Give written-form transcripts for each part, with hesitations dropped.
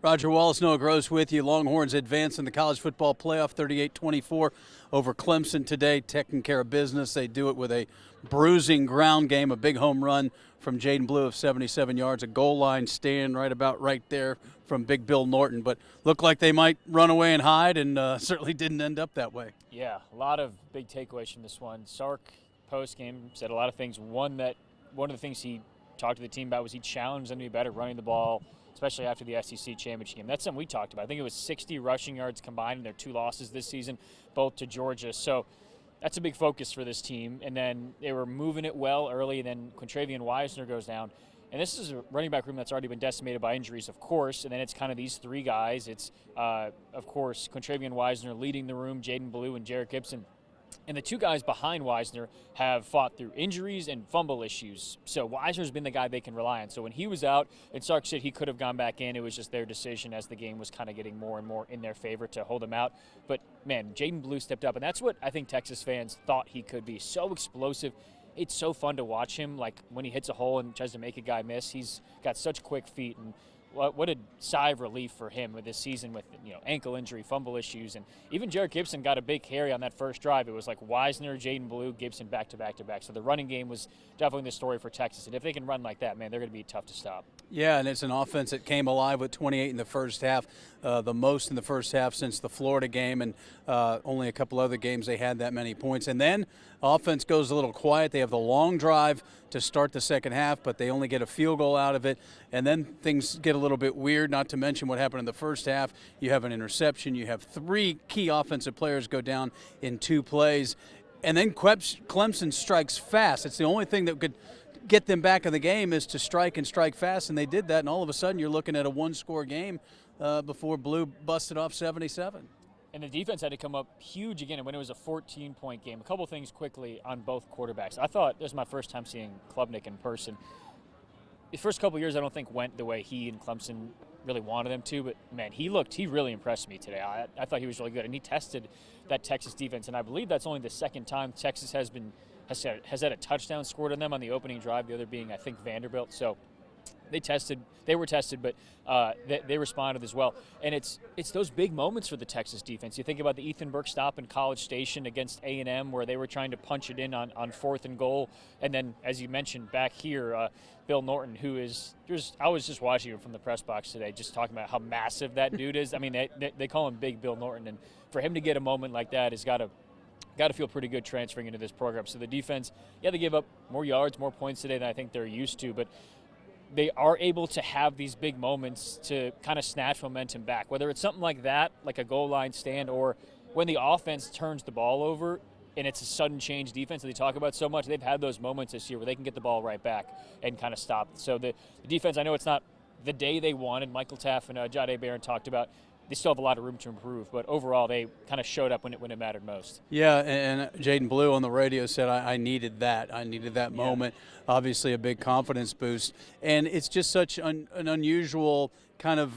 Roger Wallace, Noah Gross with you. Longhorns advance in the college football playoff 38-24 over Clemson today, taking care of business. They do it with a bruising ground game, a big home run from Jaden Blue of 77 yards, a goal line stand right there from Big Bill Norton. But looked like they might run away and hide, and certainly didn't end up that way. Yeah, a lot of big takeaways from this one. Sark post-game said a lot of things. One of the things he talked to the team about was he challenged them to be better running the ball, especially after the SEC championship game. That's something we talked about. I think it was 60 rushing yards combined in their 2 losses this season, both to Georgia. So that's a big focus for this team. And then they were moving it well early, and then Quintravian Wisner goes down. And this is a running back room that's already been decimated by injuries, of course. And then it's kind of these 3 guys. It's, of course, Quintravian Wisner leading the room, Jaden Blue and Jarek Gibson. And the 2 guys behind Wisner have fought through injuries and fumble issues. So Wisner's been the guy they can rely on. So when he was out, and Sark said he could have gone back in, it was just their decision as the game was kind of getting more and more in their favor to hold him out. But, man, Jaden Blue stepped up, and that's what I think Texas fans thought he could be. So explosive. It's so fun to watch him. Like, when he hits a hole and tries to make a guy miss, he's got such quick feet. And what a sigh of relief for him with this season with, ankle injury, fumble issues. And even Jarek Gibson got a big carry on that first drive. It was like Wisner, Jaden Blue, Gibson back to back to back. So the running game was definitely the story for Texas. And if they can run like that, man, they're going to be tough to stop. Yeah, and it's an offense that came alive with 28 in the first half, the most in the first half since the Florida game, and only a couple other games they had that many points. And then offense goes a little quiet. They have the long drive to start the second half, but they only get a field goal out of it. And then things get a little bit weird, not to mention what happened in the first half. You have an interception. You have 3 key offensive players go down in 2 plays. And then Clemson strikes fast. It's the only thing that could get them back in the game is to strike and strike fast, and they did that, and all of a sudden you're looking at a 1-score game before Blue busted off 77. And the defense had to come up huge again when it was a 14-point game. A couple things quickly on both quarterbacks. I thought this was my first time seeing Klubnik in person. The first couple of years I don't think went the way he and Clemson really wanted them to, but, man, he really impressed me today. I thought he was really good, and he tested that Texas defense, and I believe that's only the second time Texas has had a touchdown scored on them on the opening drive, the other being, I think, Vanderbilt. So they were tested, but they responded as well. And it's those big moments for the Texas defense. You think about the Ethan Burke stop in College Station against A&M, where they were trying to punch it in on 4th and goal. And then, as you mentioned, back here, Bill Norton, I was just watching him from the press box today, just talking about how massive that dude is. I mean, they call him Big Bill Norton, and for him to get a moment like that has got to feel pretty good transferring into this program. So the defense, they gave up more yards, more points today than I think they're used to, but they are able to have these big moments to kind of snatch momentum back, whether it's something like that, like a goal line stand, or when the offense turns the ball over and it's a sudden change defense that they talk about so much. They've had those moments this year where they can get the ball right back and kind of stop. So the defense, I know it's not the day they wanted. Michael Taff and Jahdae Barron talked about they still have a lot of room to improve, but overall they kind of showed up when it mattered most. Yeah, and Jaden Blue on the radio said, I needed that. I needed that moment. Obviously a big confidence boost. And it's just such an unusual kind of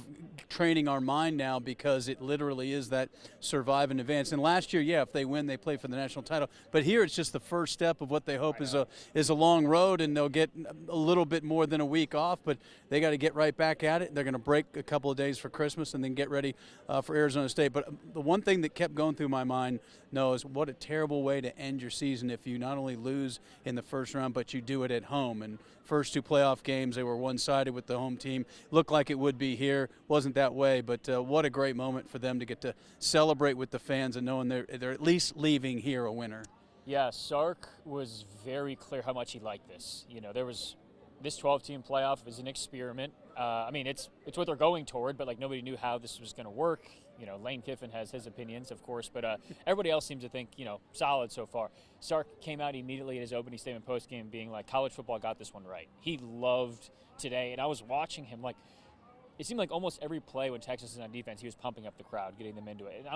training our mind now, because it literally is that survive and advance. And last year, if they win, they play for the national title. But here it's just the first step of what they hope is a long road, and they'll get a little bit more than a week off, but they got to get right back at it. They're going to break a couple of days for Christmas and then get ready for Arizona State. But the one thing that kept going through my mind, Noah, is what a terrible way to end your season if you not only lose in the first round, but you do it at home. And first 2 playoff games, they were one-sided with the home team. Looked like it would be here. Wasn't that way, but what a great moment for them to get to celebrate with the fans and knowing they're at least leaving here a winner. Yeah, Sark was very clear how much he liked this. There was this 12-team playoff is an experiment. I mean, it's what they're going toward, but like nobody knew how this was going to work. Lane Kiffin has his opinions, of course, but everybody else seems to think, solid so far. Sark came out immediately in his opening statement post-game being like, college football got this one right. He loved today, and I was watching him like, it seemed like almost every play when Texas is on defense, he was pumping up the crowd, getting them into it.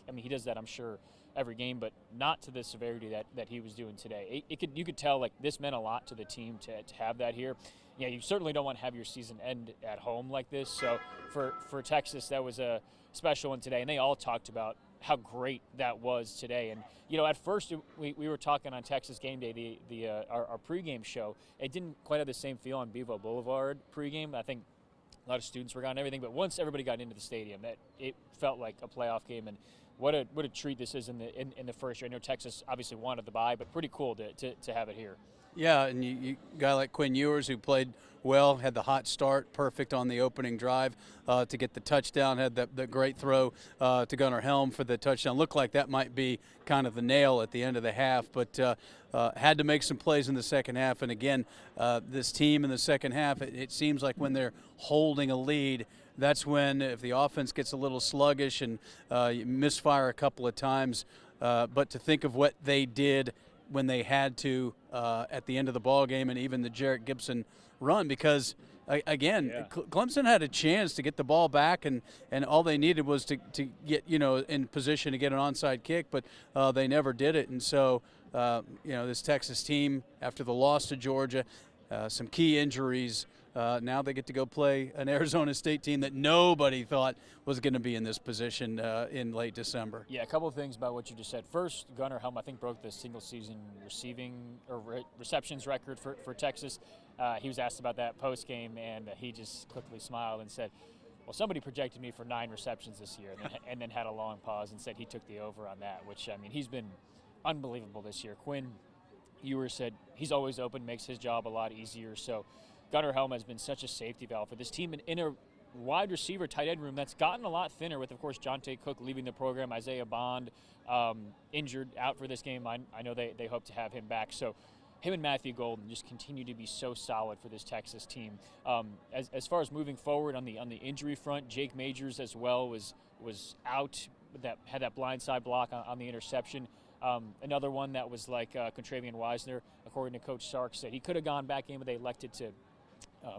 And he does that, I'm sure, every game, but not to the severity that he was doing today. You could tell, like, this meant a lot to the team to have that here. Yeah, you certainly don't want to have your season end at home like this. So for Texas, that was a special one today, and they all talked about how great that was today. And at first we were talking on Texas Game Day, our pregame show. It didn't quite have the same feel on Bevo Boulevard pregame. I think A lot of students were gone and everything, but once everybody got into the stadium, that it felt like a playoff game. And what a treat this is in the first year. I know Texas obviously wanted the bye, but pretty cool to have it here. Yeah, and you guy like Quinn Ewers, who played well, had the hot start, perfect on the opening drive to get the touchdown, had the great throw to Gunnar Helm for the touchdown. Looked like that might be kind of the nail at the end of the half, but had to make some plays in the second half. And again, this team in the second half, it seems like when they're holding a lead, that's when, if the offense gets a little sluggish and you misfire a couple of times, but to think of what they did when they had to at the end of the ball game, and even the Jarrett Gibson run, because again, Clemson had a chance to get the ball back, and all they needed was to get in position to get an onside kick, but they never did it. And so this Texas team, after the loss to Georgia, some key injuries, now they get to go play an Arizona State team that nobody thought was going to be in this position in late December. Yeah, a couple of things about what you just said. First, Gunnar Helm, I think, broke the single-season receptions record for Texas. He was asked about that post-game, and he just quickly smiled and said, well, somebody projected me for 9 receptions this year, and then had a long pause and said he took the over on that, which, I mean, he's been unbelievable this year. Quinn Ewers said he's always open, makes his job a lot easier. So Gunnar Helm has been such a safety valve for this team in a wide receiver tight end room that's gotten a lot thinner with, of course, Jonte Cook leaving the program, Isaiah Bond injured out for this game. I know they hope to have him back. So him and Matthew Golden just continue to be so solid for this Texas team. As far as moving forward on the injury front, Jake Majors as well was out, had that blindside block on the interception. Another one that was like Contravian Wisner, according to Coach Sark, said he could have gone back in, but they elected to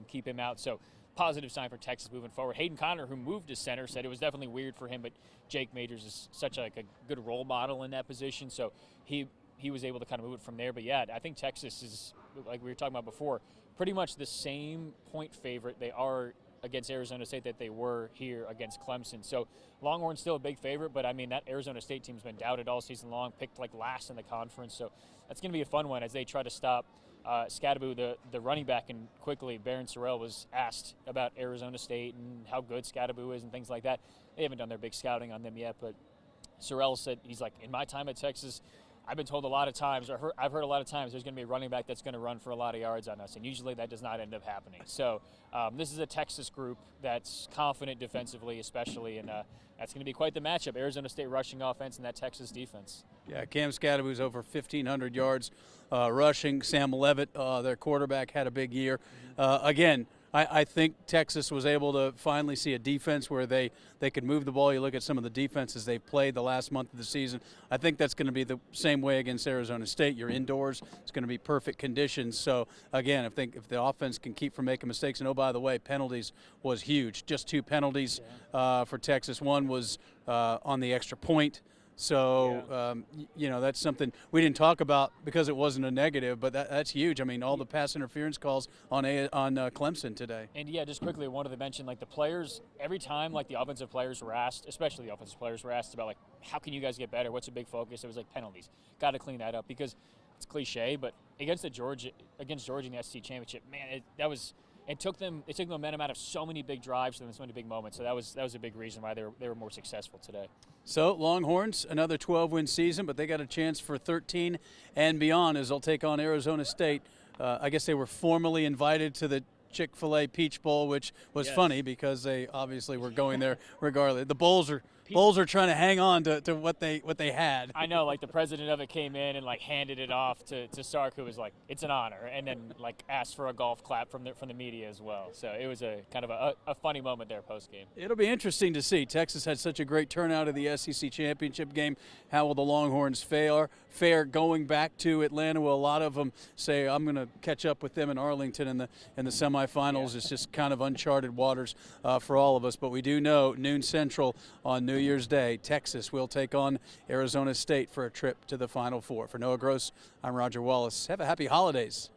keep him out. So positive sign for Texas moving forward. Hayden Conner, who moved to center, said it was definitely weird for him, but Jake Majors is such a good role model in that position, so he was able to kind of move it from there. But yeah, I think Texas is, like we were talking about before, pretty much the same point favorite they are against Arizona State that they were here against Clemson. So Longhorns still a big favorite, but I mean, that Arizona State team's been doubted all season long, picked like last in the conference. So that's going to be a fun one as they try to stop Scadaboo, the running back. And quickly, Barron Sorrell was asked about Arizona State and how good Scadaboo is and things like that. They haven't done their big scouting on them yet, but Sorrell said, he's like, in my time at Texas, I've been told a lot of times, or I've heard a lot of times, there's going to be a running back that's going to run for a lot of yards on us, and usually that does not end up happening. So this is a Texas group that's confident defensively, especially, and that's going to be quite the matchup. Arizona State rushing offense and that Texas defense. Yeah, Cam Scadaboo's over 1,500 yards rushing. Sam Levitt, their quarterback, had a big year. Again, I think Texas was able to finally see a defense where they could move the ball. You look at some of the defenses they've played the last month of the season. I think that's going to be the same way against Arizona State. You're indoors. It's going to be perfect conditions. So, again, if the offense can keep from making mistakes, and oh, by the way, penalties was huge. Just 2 penalties for Texas. One was on the extra point. So, that's something we didn't talk about because it wasn't a negative, but that's huge. I mean, all the pass interference calls on Clemson today. And, yeah, just quickly, I wanted to mention, like, the players, every time, like, the offensive players were asked, especially the offensive players were asked about, like, how can you guys get better? What's a big focus? It was, like, penalties. Got to clean that up because it's cliche, but against Georgia in the SEC championship, man, it took them momentum out of so many big drives and so many big moments. So that was a big reason why they were more successful today. So Longhorns, another 12-win season, but they got a chance for 13 and beyond as they'll take on Arizona State. I guess they were formally invited to the Chick-fil-A Peach Bowl, which was funny because they obviously were going there regardless. The Bulls are trying to hang on to what they had. I know, like the president of it came in and like handed it off to Sark, who was like, "It's an honor," and then like asked for a golf clap from the media as well. So it was a kind of a funny moment there post game. It'll be interesting to see. Texas had such a great turnout of the SEC championship game. How will the Longhorns fare going back to Atlanta? Will a lot of them say, "I'm going to catch up with them in Arlington in the semifinals"? It's just kind of uncharted waters for all of us. But we do know noon Central on New Year's Day, Texas will take on Arizona State for a trip to the Final Four. For Noah Gross, I'm Roger Wallace. Have a happy holidays.